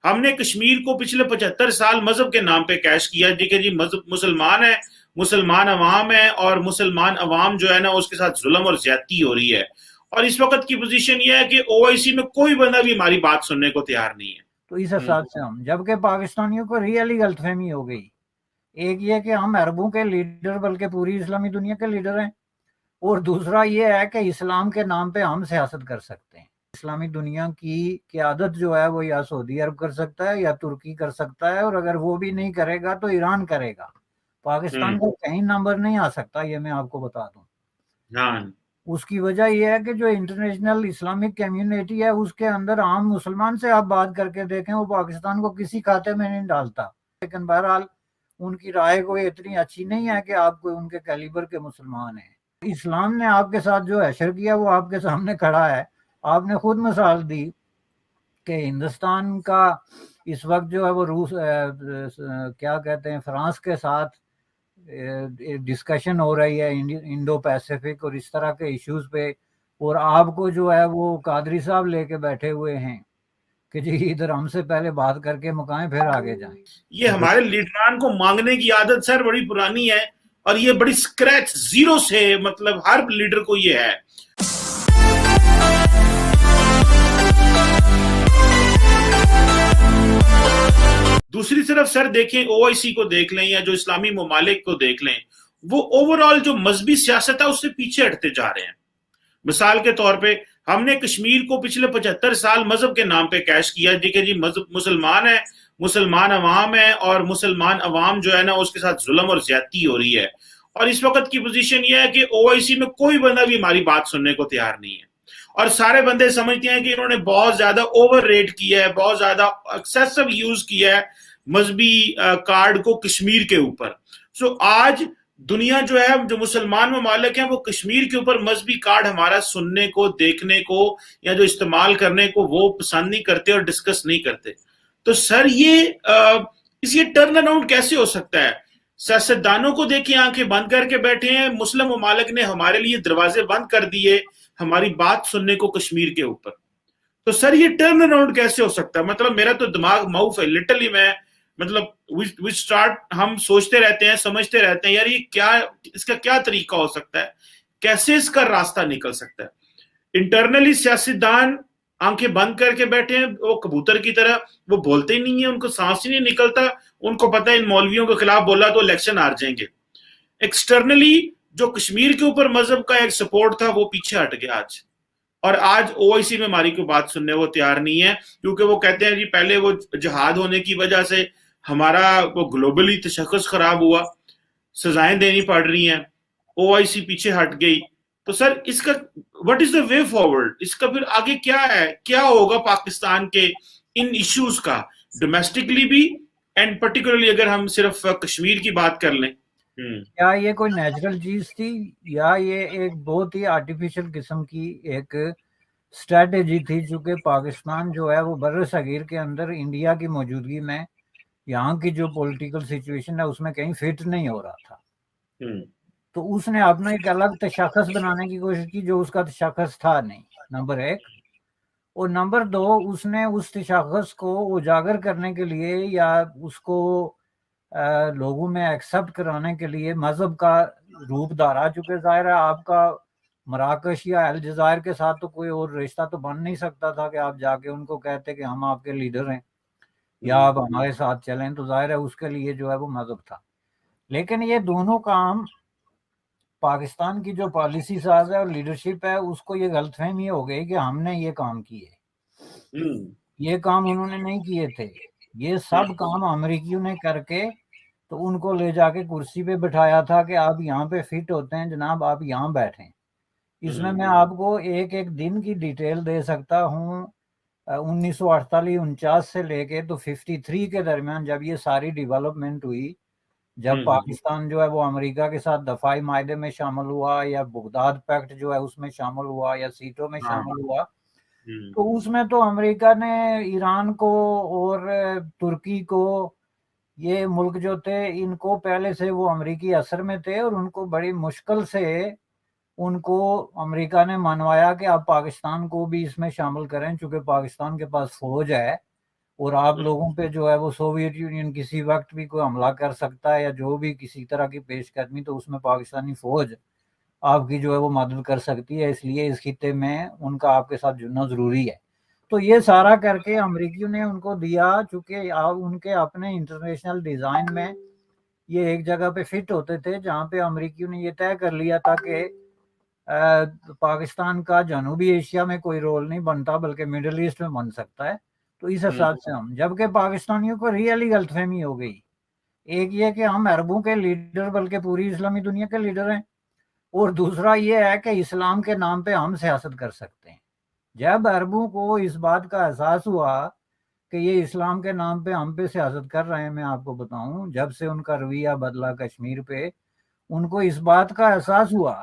ہم نے کشمیر کو پچھلے 75 سال مذہب کے نام پہ کیش کیا، دیکھیں جی مذہب مسلمان ہے، مسلمان عوام ہے، اور مسلمان عوام جو ہے نا اس کے ساتھ ظلم اور زیادتی ہو رہی ہے، اور اس وقت کی پوزیشن یہ ہے کہ او آئی سی میں کوئی بندہ بھی ہماری بات سننے کو تیار نہیں ہے۔ تو اس حساب سے ہم، جبکہ پاکستانیوں کو ریئلی غلط فہمی ہو گئی، ایک یہ کہ ہم عربوں کے لیڈر بلکہ پوری اسلامی دنیا کے لیڈر ہیں، اور دوسرا یہ ہے کہ اسلام کے نام پہ ہم سیاست کر سکتے ہیں۔ اسلامی دنیا کی قیادت جو ہے وہ یا سعودی عرب کر سکتا ہے یا ترکی کر سکتا ہے، اور اگر وہ بھی نہیں کرے گا تو ایران کرے گا۔ پاکستان کا کہیں نمبر نہیں آ سکتا، یہ میں آپ کو بتا دوں۔ ہاں اس کی وجہ یہ ہے کہ جو انٹرنیشنل اسلامک کمیونٹی ہے اس کے اندر عام مسلمان سے آپ بات کر کے دیکھیں، وہ پاکستان کو کسی کھاتے میں نہیں ڈالتا، لیکن بہرحال ان کی رائے کوئی اتنی اچھی نہیں ہے کہ آپ کو ان کے کیلیبر کے مسلمان ہیں۔ اسلام نے آپ کے ساتھ جو حشر کیا وہ آپ کے سامنے کھڑا ہے۔ آپ نے خود مثال دی کہ ہندوستان کا اس وقت جو ہے وہ روس کیا کہتے ہیں فرانس کے ساتھ ڈسکشن ہو رہی ہے انڈو پیسیفک اور اس طرح کے ایشوز پہ، اور آپ کو جو ہے وہ قادری صاحب لے کے بیٹھے ہوئے ہیں کہ جی ادھر ہم سے پہلے بات کر کے مکائیں پھر آگے جائیں۔ یہ ہمارے لیڈران کو مانگنے کی عادت سر بڑی پرانی ہے، اور یہ بڑی اسکریچ زیرو سے، مطلب ہر لیڈر کو یہ ہے۔ دوسری طرف سر دیکھیں او آئی سی کو دیکھ لیں یا جو اسلامی ممالک کو دیکھ لیں، وہ اوور آل جو مذہبی سیاست ہے اس سے پیچھے ہٹتے جا رہے ہیں۔ مثال کے طور پہ ہم نے کشمیر کو پچھلے 75 سال مذہب کے نام پہ کیش کیا، دیکھیں جی مذہب مسلمان ہے، مسلمان عوام ہے، اور مسلمان عوام جو ہے نا اس کے ساتھ ظلم اور زیادتی ہو رہی ہے، اور اس وقت کی پوزیشن یہ ہے کہ او آئی سی میں کوئی بندہ بھی ہماری بات سننے کو تیار نہیں ہے، اور سارے بندے سمجھتے ہیں کہ انہوں نے بہت زیادہ اوور ریٹ کیا ہے، بہت زیادہ ایکسیسو یوز کیا ہے مذہبی کارڈ کو کشمیر کے اوپر۔ سو آج دنیا جو ہے جو مسلمان ممالک ہیں وہ کشمیر کے اوپر مذہبی کارڈ ہمارا سننے کو، دیکھنے کو، یا جو استعمال کرنے کو وہ پسند نہیں کرتے اور ڈسکس نہیں کرتے۔ تو سر یہ ٹرن اراؤنڈ کیسے ہو سکتا ہے؟ سیاستدانوں کو دیکھیں آنکھیں بند کر کے بیٹھے ہیں، مسلم ممالک نے ہمارے لیے دروازے بند کر دیے ہماری بات سننے کو کشمیر کے اوپر۔ تو سر یہ ٹرن اراؤنڈ کیسے ہو سکتا ہے؟ مطلب میرا تو دماغ موف ہے لٹرلی، میں مطلب ہم سوچتے رہتے ہیں، سمجھتے رہتے ہیں یار یہ کیا، اس کا کیا طریقہ ہو سکتا ہے، کیسے اس کا راستہ نکل سکتا ہے؟ انٹرنلی سیاستدان آنکھیں بند کر کے بیٹھے ہیں، وہ کبوتر کی طرح، وہ بولتے ہی نہیں ہیں، ان کو سانس ہی نہیں نکلتا، ان کو پتہ ہے ان مولویوں کے خلاف بولا تو الیکشن ہار جائیں گے۔ ایکسٹرنلی جو کشمیر کے اوپر مذہب کا ایک سپورٹ تھا وہ پیچھے ہٹ گیا آج، اور آج او آئی سی میں ہماری کوئی بات سننے وہ تیار نہیں ہے، کیونکہ وہ کہتے ہیں جی پہلے وہ جہاد ہونے کی وجہ سے ہمارا وہ گلوبلی تشخص خراب ہوا، سزائیں دینی پڑ رہی ہیں، او آئی سی پیچھے ہٹ گئی۔ تو سر اس کا what is the way forward? اس کا پھر آگے کیا ہے، کیا ہوگا پاکستان کے ان ایشوز کا ڈومیسٹکلی بھی، اینڈ پرٹیکولرلی اگر ہم صرف کشمیر کی بات کر لیں؟ کیا یہ کوئی نیچرل چیز تھی یا یہ ایک بہت ہی آرٹیفیشل قسم کی ایک اسٹریٹجی تھی؟ چونکہ پاکستان جو ہے وہ بر صغیر کے اندر انڈیا کی موجودگی میں یہاں کی جو پولیٹیکل سچویشن ہے اس میں کہیں فٹ نہیں ہو رہا تھا، تو اس نے اپنا ایک الگ تشخص بنانے کی کوشش کی جو اس کا تشخص تھا نہیں، نمبر ایک۔ اور نمبر دو، اس نے اس تشخص کو اجاگر کرنے کے لیے یا اس کو لوگوں میں ایکسپٹ کرانے کے لیے مذہب کا روپ دھارا، چونکہ ظاہر ہے آپ کا مراکش یا الجزائر کے ساتھ تو کوئی اور رشتہ تو بن نہیں سکتا تھا کہ آپ جا کے ان کو کہتے کہ ہم آپ کے لیڈر ہیں یا آپ ہمارے ساتھ چلیں، تو ظاہر ہے اس کے لیے جو ہے وہ مذہب تھا۔ لیکن یہ دونوں کام پاکستان کی جو پالیسی ساز ہے اور لیڈرشپ ہے اس کو یہ غلط فہمی ہو گئی کہ ہم نے یہ کام کیے، یہ کام انہوں نے نہیں کیے تھے، یہ سب کام امریکیوں نے کر کے تو ان کو لے جا کے کرسی پہ بٹھایا تھا کہ آپ یہاں پہ فٹ ہوتے ہیں جناب، آپ یہاں بیٹھیں۔ اس میں آپ کو ایک ایک دن کی ڈیٹیل دے سکتا ہوں، 1948-49 سے لے کے تو 53 کے درمیان جب یہ ساری ڈیولپمنٹ ہوئی، جب پاکستان جو ہے وہ امریکہ کے ساتھ دفاعی معاہدے میں شامل ہوا یا بغداد پیکٹ جو ہے اس میں شامل ہوا یا سیٹوں میں شامل ہوا، تو اس میں تو امریکہ نے ایران کو اور ترکی کو، یہ ملک جو تھے ان کو پہلے سے وہ امریکی اثر میں تھے، اور ان کو بڑی مشکل سے ان کو امریکہ نے منوایا کہ آپ پاکستان کو بھی اس میں شامل کریں، چونکہ پاکستان کے پاس فوج ہے اور آپ لوگوں پہ جو ہے وہ سوویت یونین کسی وقت بھی کوئی حملہ کر سکتا ہے یا جو بھی کسی طرح کی پیش قدمی، تو اس میں پاکستانی فوج آپ کی جو ہے وہ مدد کر سکتی ہے، اس لیے اس خطے میں ان کا آپ کے ساتھ جڑنا ضروری ہے۔ تو یہ سارا کر کے امریکیوں نے ان کو دیا، چونکہ ان کے اپنے انٹرنیشنل ڈیزائن میں یہ ایک جگہ پہ فٹ ہوتے تھے جہاں پہ امریکیوں نے یہ طے کر لیا تھا کہ پاکستان کا جنوبی ایشیا میں کوئی رول نہیں بنتا بلکہ مڈل ایسٹ میں بن سکتا ہے۔ تو اس حساب سے ہم، جبکہ پاکستانیوں کو ریئلی غلط فہمی ہو گئی، ایک یہ کہ ہم عربوں کے لیڈر بلکہ پوری اسلامی دنیا کے لیڈر ہیں، اور دوسرا یہ ہے کہ اسلام کے نام پہ ہم سیاست کر سکتے ہیں۔ جب عربوں کو اس بات کا احساس ہوا کہ یہ اسلام کے نام پہ ہم پہ سیاست کر رہے ہیں، میں آپ کو بتاؤں جب سے ان کا رویہ بدلا کشمیر پہ، ان کو اس بات کا احساس ہوا،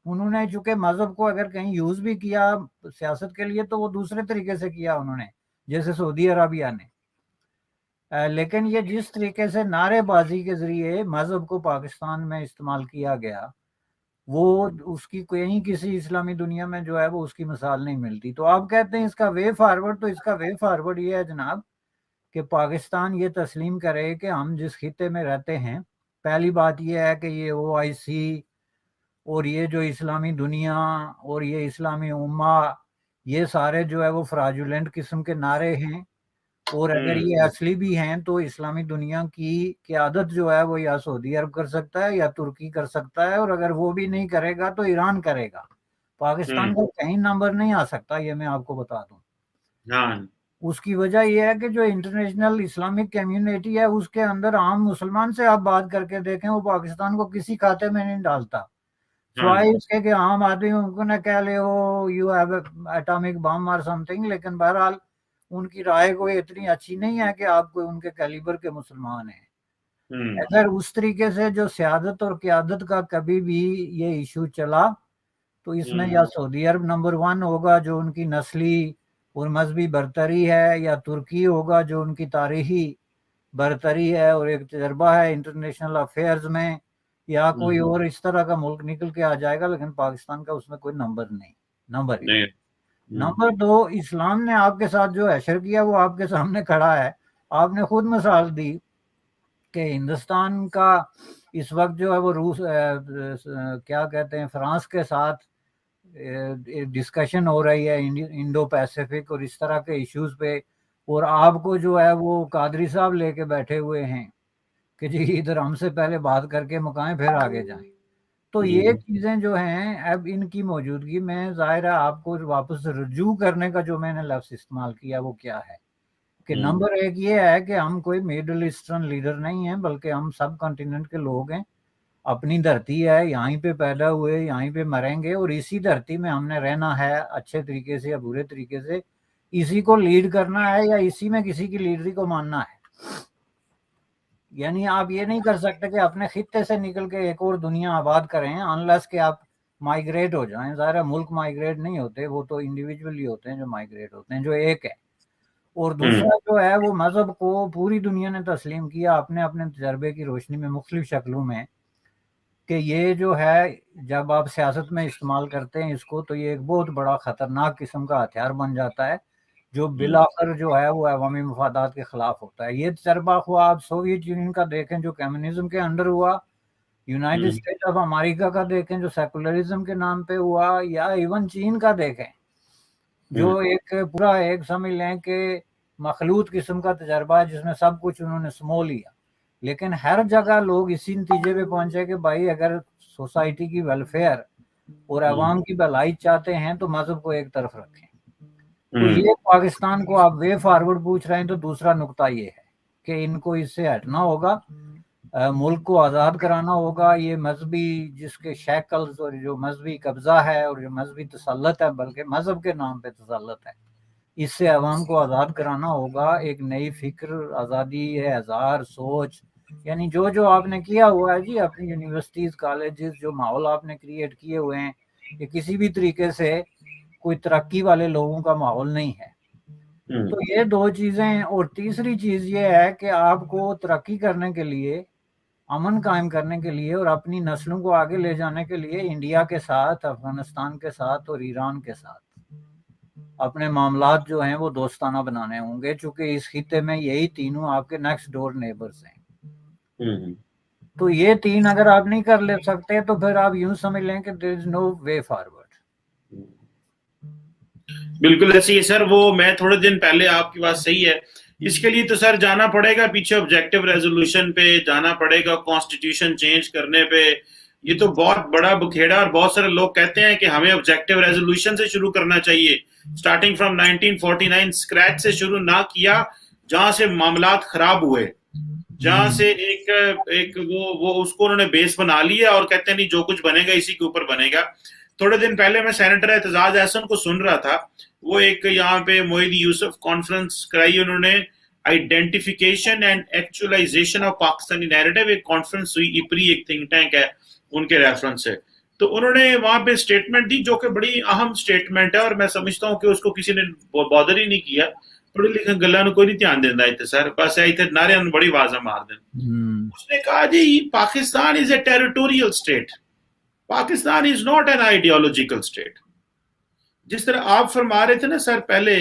انہوں نے چونکہ مذہب کو اگر کہیں یوز بھی کیا سیاست کے لیے تو وہ دوسرے طریقے سے کیا انہوں نے، جیسے سعودی عربیہ نے، لیکن یہ جس طریقے سے نعرے بازی کے ذریعے مذہب کو پاکستان میں استعمال کیا گیا، وہ اس کی کہیں کسی اسلامی دنیا میں جو ہے وہ اس کی مثال نہیں ملتی۔ تو آپ کہتے ہیں اس کا وے فارورڈ، تو اس کا وے فارورڈ یہ ہے جناب کہ پاکستان یہ تسلیم کرے کہ ہم جس خطے میں رہتے ہیں، پہلی بات یہ ہے کہ یہ OIC اور یہ جو اسلامی دنیا اور یہ اسلامی امہ، یہ سارے جو ہے وہ فراجولنٹ قسم کے نعرے ہیں، اور اگر یہ اصلی بھی ہیں تو اسلامی دنیا کی قیادت جو ہے وہ یا سعودی عرب کر سکتا ہے یا ترکی کر سکتا ہے، اور اگر وہ بھی نہیں کرے گا تو ایران کرے گا۔ پاکستان کا کہیں نمبر نہیں آ سکتا، یہ میں آپ کو بتا دوں۔ اس کی وجہ یہ ہے کہ جو انٹرنیشنل اسلامک کمیونٹی ہے اس کے اندر عام مسلمان سے آپ بات کر کے دیکھیں، وہ پاکستان کو کسی کھاتے میں نہیں ڈالتا، سوائے اس کے کہ عام آدمی ان کو نہ کہہ لے ہو یو ہیو ایٹامک بم اور سم تھنگ، لیکن بہرحال ان کی رائے کوئی اتنی اچھی نہیں ہے کہ آپ کوئی ان کے کیلیبر کے مسلمان ہیں۔ اگر اس طریقے سے جو سیادت اور قیادت کا کبھی بھی یہ ایشو چلا تو اس میں یا سعودی عرب نمبر 1 ہوگا جو ان کی نسلی اور مذہبی برتری ہے، یا ترکی ہوگا جو ان کی تاریخی برتری ہے اور ایک تجربہ ہے انٹرنیشنل افیئرز میں، یا کوئی اور اس طرح کا ملک نکل کے آ جائے گا، لیکن پاکستان کا اس میں کوئی نمبر نہیں۔ نمبر 1۔ نمبر 2، اسلام نے آپ کے ساتھ جو حشر کیا وہ آپ کے سامنے کھڑا ہے۔ آپ نے خود مثال دی کہ ہندوستان کا اس وقت جو ہے وہ روس کیا کہتے ہیں فرانس کے ساتھ ڈسکشن ہو رہی ہے انڈو پیسیفک اور اس طرح کے ایشوز پہ، اور آپ کو جو ہے وہ قادری صاحب لے کے بیٹھے ہوئے ہیں کہ جی ادھر ہم سے پہلے بات کر کے مکائیں پھر آگے جائیں۔ تو یہ چیزیں جو ہیں اب ان کی موجودگی میں ظاہر ہے آپ کو واپس رجوع کرنے کا جو میں نے لفظ استعمال کیا وہ کیا ہے کہ نمبر 1 یہ ہے کہ ہم کوئی میڈل ایسٹرن لیڈر نہیں ہیں بلکہ ہم سب کانٹیننٹ کے لوگ ہیں، اپنی دھرتی ہے، یہیں پہ پیدا ہوئے، یہیں پہ مریں گے، اور اسی دھرتی میں ہم نے رہنا ہے، اچھے طریقے سے یا برے طریقے سے اسی کو لیڈ کرنا ہے یا اسی میں کسی کی لیڈری کو ماننا ہے۔ یعنی آپ یہ نہیں کر سکتے کہ اپنے خطے سے نکل کے ایک اور دنیا آباد کریں انلیس کہ آپ مائیگریٹ ہو جائیں۔ ظاہر ہے ملک مائیگریٹ نہیں ہوتے، وہ تو انڈیویجول ہوتے ہیں جو مائیگریٹ ہوتے ہیں، جو ایک ہے۔ اور دوسرا جو ہے وہ مذہب کو پوری دنیا نے تسلیم کیا اپنے اپنے تجربے کی روشنی میں مختلف شکلوں میں کہ یہ جو ہے جب آپ سیاست میں استعمال کرتے ہیں اس کو تو یہ ایک بہت بڑا خطرناک قسم کا ہتھیار بن جاتا ہے جو بالآخر جو ہے وہ عوامی مفادات کے خلاف ہوتا ہے۔ یہ تجربہ خواہ آپ سوویت یونین کا دیکھیں جو کمیونزم کے انڈر ہوا، یونائٹڈ اسٹیٹ آف امریکہ کا دیکھیں جو سیکولرزم کے نام پہ ہوا، یا ایون چین کا دیکھیں جو ایک پورا ایک سمجھ لیں کہ مخلوط قسم کا تجربہ ہے جس میں سب کچھ انہوں نے سمو لیا، لیکن ہر جگہ لوگ اسی نتیجے پہ پہنچے کہ بھائی اگر سوسائٹی کی ویلفیئر اور عوام کی بھلائی چاہتے ہیں تو مذہب کو ایک طرف رکھیں۔ تو یہ پاکستان کو آپ وے فارورڈ پوچھ رہے ہیں تو دوسرا نقطہ یہ ہے کہ ان کو اس سے ہٹنا ہوگا، ملک کو آزاد کرانا ہوگا، یہ مذہبی جس کے شیکلز اور جو مذہبی قبضہ ہے اور جو مذہبی تسلط ہے بلکہ مذہب کے نام پہ تسلط ہے، اس سے عوام کو آزاد کرانا ہوگا۔ ایک نئی فکر، آزادی ہے اظہار، سوچ، یعنی جو آپ نے کیا ہوا ہے جی اپنی یونیورسٹیز کالجز جو ماحول آپ نے کریٹ کیے ہوئے ہیں یہ کسی بھی طریقے سے کوئی ترقی والے لوگوں کا ماحول نہیں ہے۔ تو یہ 2 چیزیں، اور تیسری چیز یہ ہے کہ آپ کو ترقی کرنے کے لیے، امن قائم کرنے کے لیے اور اپنی نسلوں کو آگے لے جانے کے لیے انڈیا کے ساتھ، افغانستان کے ساتھ اور ایران کے ساتھ اپنے معاملات جو ہیں وہ دوستانہ بنانے ہوں گے، چونکہ اس خطے میں یہی تینوں آپ کے نیکسٹ ڈور نیبرز ہیں۔ تو یہ تین اگر آپ نہیں کر لے سکتے تو پھر آپ یوں سمجھ لیں کہ دیر از نو وے فارورڈ۔ بالکل ایسے ہی سر، وہ میں تھوڑے دن پہلے، آپ کی بات صحیح ہے، اس کے لیے تو سر جانا پڑے گا پیچھے آبجیکٹو ریزولوشن پہ، جانا پڑے گا کانسٹیٹیوشن چینج کرنے پہ۔ یہ تو بہت بڑا بکھیڑا، اور بہت سارے لوگ کہتے ہیں کہ ہمیں آبجیکٹو ریزولوشن سے شروع کرنا چاہیے، سٹارٹنگ فرام 1949 اسکریچ سے شروع نہ کیا، جہاں سے معاملات خراب ہوئے، جہاں سے ایک وہ اس کو انہوں نے بیس بنا لیا اور کہتے ہیں نہیں جو کچھ بنے گا اسی کے اوپر بنے گا۔ تھوڑے دن پہلے میں سینیٹر اعتزاز احسن کو سن رہا تھا، وہ ایک یہاں پہ موحدی یوسف کانفرنس کرائی انہوں نے، identification and actualisation of Pakistani narrative, ایک کانفرنس ہوئی، ایپری ایک تھنک ٹینک ہے ان کے ریفرنس سے، تو انہوں نے وہاں پہ سٹیٹمنٹ دی جو کہ بڑی اہم سٹیٹمنٹ ہے، اور میں سمجھتا ہوں کہ اس کو کسی نے بادر ہی نہیں کیا، پڑھے لکھے گلاں نو کوئی نہیں دھیان دیندا ایتھے سر، بس ایتھے نعرے بڑی آوازاں مار دین۔ اس نے کہا جی Pakistan is a territorial state, Pakistan is not an ideological state. جس طرح آپ فرما رہے تھے نا سر پہلے،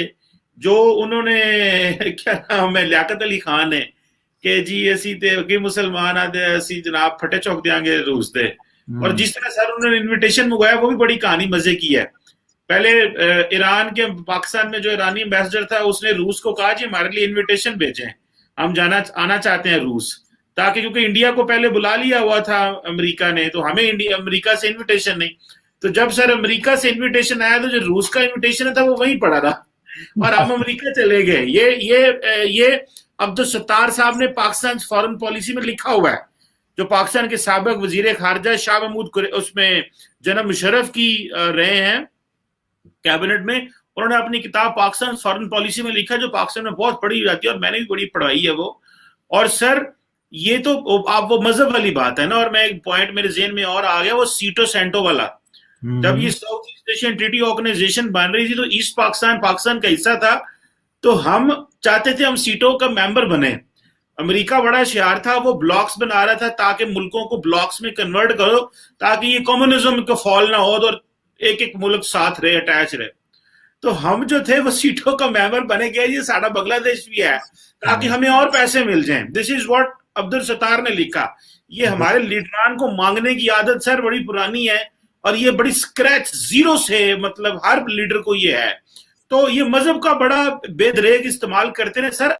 جو انہوں نے کیا نام ہے لیاقت علی خان نے کہ جی اسی تے کہ مسلمان آدھے اسی جناب پھٹے چوک دیاں گے روس دے، اور جس طرح سر انہوں نے انویٹیشن منگوایا وہ بھی بڑی کہانی مزے کی ہے۔ پہلے ایران کے پاکستان میں جو ایرانی ایمبیسڈر تھا اس نے روس کو کہا جی ہمارے لیے انویٹیشن بھیجیں، ہم آنا چاہتے ہیں روس، تاکہ کیونکہ انڈیا کو پہلے بلا لیا ہوا تھا امریکہ نے، تو ہمیں امریکہ سے انویٹیشن نہیں۔ تو جب سر امریکہ سے انویٹیشن آیا تو جو روس کا انویٹیشن تھا وہ وہیں پڑا رہا، اور ہم امریکہ چلے گئے۔ یہ عبدالستار صاحب نے پاکستان فارن پالیسی میں لکھا ہوا ہے، جو پاکستان کے سابق وزیر خارجہ شاہ محمود اس میں جناب مشرف کی رہے ہیں کیبنٹ میں، انہوں نے اپنی کتاب پاکستان فارن پالیسی میں لکھا، جو پاکستان میں بہت پڑھی جاتی ہے اور میں نے بھی بڑی پڑھائی ہے وہ۔ اور سر یہ تو آپ وہ مذہب والی بات ہے نا، اور میں ایک پوائنٹ میرے ذہن میں اور آ گیا، وہ سیٹو سینٹو والا۔ جب یہ South East Asian treaty organization بن رہی تھی تو ایسٹ پاکستان کا حصہ تھا، تو ہم چاہتے تھے ہم سیٹو کا ممبر بنے۔ امریکہ بڑا شیار تھا، وہ بلاکس بنا رہا تھا تاکہ ملکوں کو بلاکس میں کنورٹ کرو، تاکہ یہ کمیونزم کا فال نہ ہو اور ایک ایک ملک ساتھ رہے، اٹیچ رہے۔ تو ہم جو تھے وہ سیٹوں کا ممبر بنے گئے، یہ ساڑھا بنگلہ دیش بھی ہے، تاکہ ہمیں اور پیسے مل جائیں۔ دس از واٹ عبدالستار نے لکھا۔ یہ ہمارے لیڈران کو مانگنے کی عادت سر بڑی پرانی ہے، اور یہ بڑی اسکریچ زیرو سے، مطلب ہر لیڈر کو یہ ہے۔ تو یہ مذہب کا بڑا بے دریغ استعمال کرتے ہیں سر۔